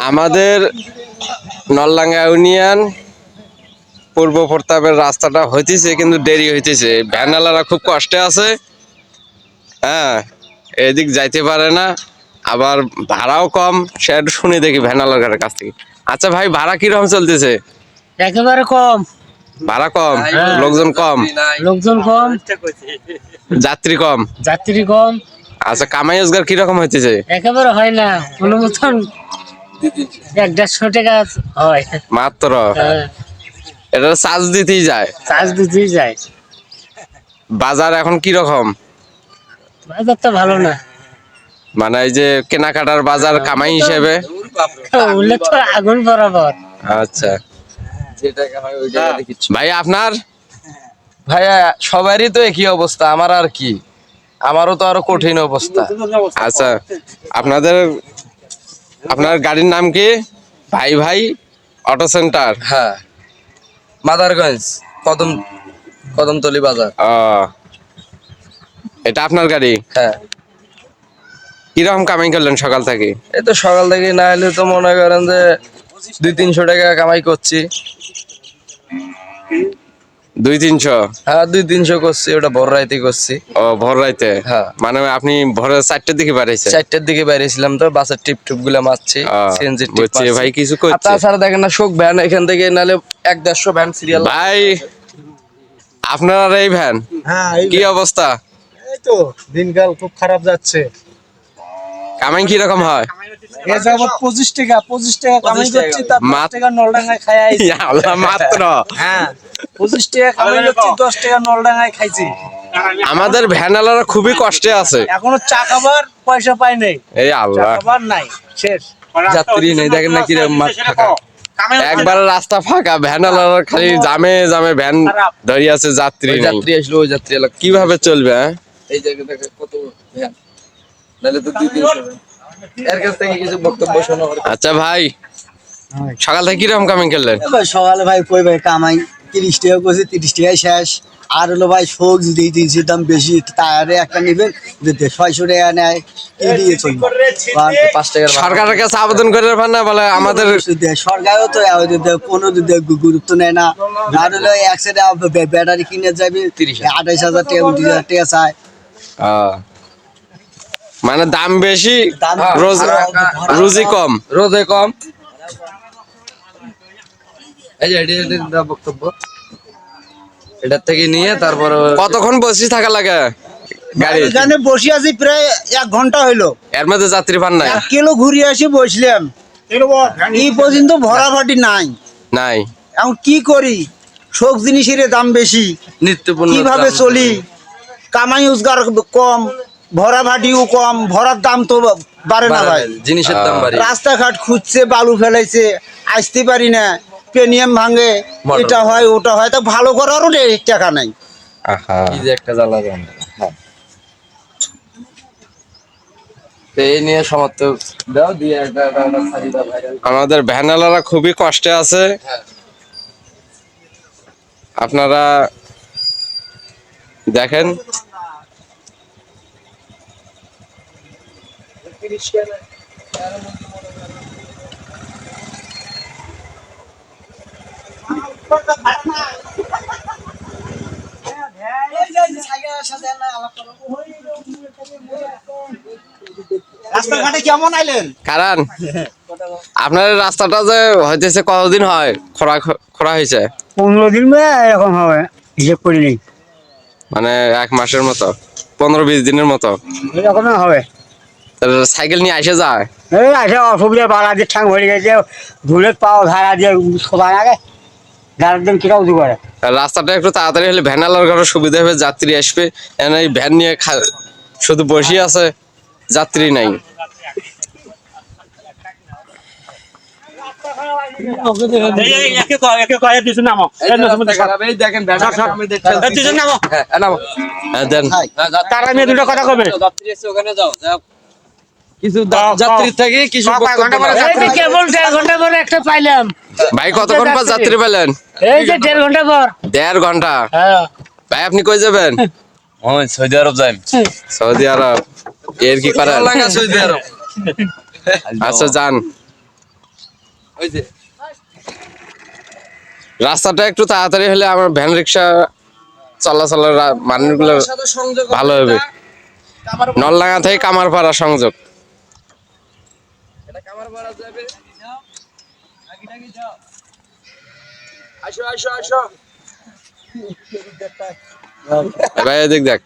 আমাদের নলডাঙ্গা ইউনিয়ন পূর্ব প্রতাপের রাস্তাটা হইতেছে, কিন্তু দেরি হইতেছে। ভ্যানওয়ালারা খুব কষ্টে আছে। হ্যাঁ, এদিক যাইতে পারে না, আবার ভাড়াও কম। সেটা শুনে দেখি ভ্যানওয়ালার কাছ থেকে। আচ্ছা ভাই, ভাড়া কিরকম চলতেছে? একেবারে কম। ভাড়া কম, লোকজন কম। লোকজন কম, যাত্রী কম। যাত্রী কম। আচ্ছা, কামাই রোজগার কিরকম হইতেছে? একেবারে হয় না, কোনো মতন 100-150 টাকা হয় মাত্র। এটা চার্জ দিতেই যায়। চার্জ দিতেই যায়। বাজার এখন কিরকম? বাজার তো ভালো না, মানে এই যে কেনাকাটার বাজার কামাই হিসেবে উল্লেখ তো আগুন বরাবর। আচ্ছা ভাই, আপনার? ভাইয়া সবারই তো একই অবস্থা, আমার আর কি, আমারও তো আরো কঠিন অবস্থা। আচ্ছা, আপনার গাড়ির নাম কি? ভাই ভাই অটো সেন্টার। হ্যাঁ, মাদারগঞ্জ কদমতলি বাজার। এটা আপনার গাড়ি? হ্যাঁ। কিরকম কামাই করলেন সকাল থেকে? এই তো সকাল থেকে না হলে তো মনে করেন যে 200-300 টাকা কামাই করছি। 200-300? হ্যাঁ, 200-300 করছি, ওটা ভোর রাইতে করছি। ও, ভোর রাইতে? হ্যাঁ। মানে আপনি ভোরে 4টার দিকে বেরিয়েছেন? 4টার দিকে বেরিয়েছিলাম, তো বাসের টিপ গুলা মারছি, সিএনজি টিপ বুঝছি ভাই, কিছু করছে। তাছাড়া দেখেন না, শোক ভ্যান এখান থেকে নালে 100-150 ভ্যান সিরিয়াল। ভাই, আপনার এই ভ্যান কি অবস্থা? এই তো দিনকাল খুব খারাপ যাচ্ছে। কামাই কি রকম হয়? এ যাবত 25 টাকা কামাই করছি, তার 10 টাকা নলডাঙ্গায় খাই আইছি। আল্লাহ, মাত্র? হ্যাঁ, 25 টাকা কামাই করছি, 10 টাকা নলডাঙ্গায় খাইছি। আমাদের ভ্যানওয়ালারা খুবই কষ্টে আছে। এখনো চা খাবার পয়সা পাই নাই। এই চা আল্লাহ, খাবার নাই, শেষ। যাত্রী নেই, দেখেন না কিরকম মাঠ ফাঁকা। একবার রাস্তা ফাঁকা, ভ্যানওয়ালারা খালি জামে জামে ভ্যান ধরে আছে, যাত্রী ওই নেই। যাত্রী আসলো, ওই যাত্রী এলাকা কিভাবে চলবে? হ্যাঁ, এই জায়গায় দেখেন কত ভ্যান, নাহলে তো 200-300 ভ্যান। এর কাছ থেকে কিছু বক্তব্য শোনা। আচ্ছা ভাই, সকাল থেকে কিরকম কামাই করলেন? সকালে ভাই কই ভাই কামাই 30 টাকা করছি, 30 টাকায় শেষ। আর হলো ভাই শোক যদি 300 দাম বেশি, তারে একটা নেবেন 600 টাকা নেয়, কি দিয়ে চলবে? 5 টাকার সরকারের কাছে আবেদন করে পান না? বলে আমাদের সরকারও তো কোনো গুরুত্ব নেয় না। আর হলো একসাথে ব্যাটারি কিনে যাবে 28,000 টাকা 29,000 টাকা চায়। মানে দাম বেশি, দাম রুজি কম। রোজে কম। এই যে এটা বক্তব্য, এটার থেকে নিয়ে তারপর কতক্ষণ বসে থাকা লাগে গাড়ি? এখানে বসে আছি প্রায় 1 ঘন্টা হইলো। এর মধ্যে যাত্রী পান নাই? 1 কিলো ঘুরে আসি বসলাম, এই পর্যন্ত ভরাভাটি নাই। নাই। এখন কি করি, শোক জিনিসের দাম বেশি, নিত্যপণ্য কিভাবে চলি? কামাই রোজগার কম, ভরা ভাটিও কম, ভরার দাম তো বাড়ে না ভাই। জিনিসের দাম বাড়ে। রাস্তাঘাট খুঁজছে, বালু ফেলাইছে, আসতে পারি না, প্রিমিয়াম ভাঙে, এটা হয় ওটা হয়, তা ভালো করারও টাকা নাই। কি যে একটা জ্বালা দেন। হ্যাঁ, এই নিয়ে সমাপ্ত দাও দিয়ে একটা ছাড়ি দাও ভাই। আমাদের ভ্যানওয়ালারা খুবই কষ্টে আছে। আপনারা দেখেন। রাস্তাঘাটে কেমন আইলেন? কারণ আপনার রাস্তাটা যে হইতেছে কতদিন হয় খরা হয়েছে? 15 দিন এরকম হবে, হিসেব করি নেই। মানে 1 মাসের মতো, 15-20 দিনের মতো এরকম হবে। সাইকেল নিয়ে আসে যায়? এই আছে অসুবিধা, বাড়া দিয়ে ঠাং হয়ে গেছে, ধুলে পাও ধারা দিয়ে সবার আগে গাড়ির দিন কিরাও উঁচু করে। রাস্তাটা একটু তাড়াতাড়ি হলে ভ্যানওয়ালার ঘরে সুবিধা হবে, যাত্রী আসবে। এই ভ্যান নিয়ে শুধু বসে আছে, যাত্রী নাই। কথা কবে কিছু যাত্রী থেকে কিছু কেবল 1.5 ঘন্টা পরে একটা পাইলাম। ভাই, কতক্ষণ পর যাত্রী পেলেন? এই যে 1.5 ঘন্টা পর। 1.5 ঘন্টা? হ্যাঁ ভাই, আপনি কই যাবেন? সৌদি আরব যাই। সৌদি আরব? এর কি করেন? সৌদি আরব আচ্ছা যান। ওই যে রাস্তাটা একটু তাড়াতাড়ি হলে আমার ভ্যান রিক্সা চলাচলের মানুষগুলো সাথে সংযোগ ভালো হবে। নলডাঙ্গা থেকে কামারপাড়া সংযোগ। এটা কামার পাড়া যাবে। আসো আসো আসো। ভাই এদিক দেখ।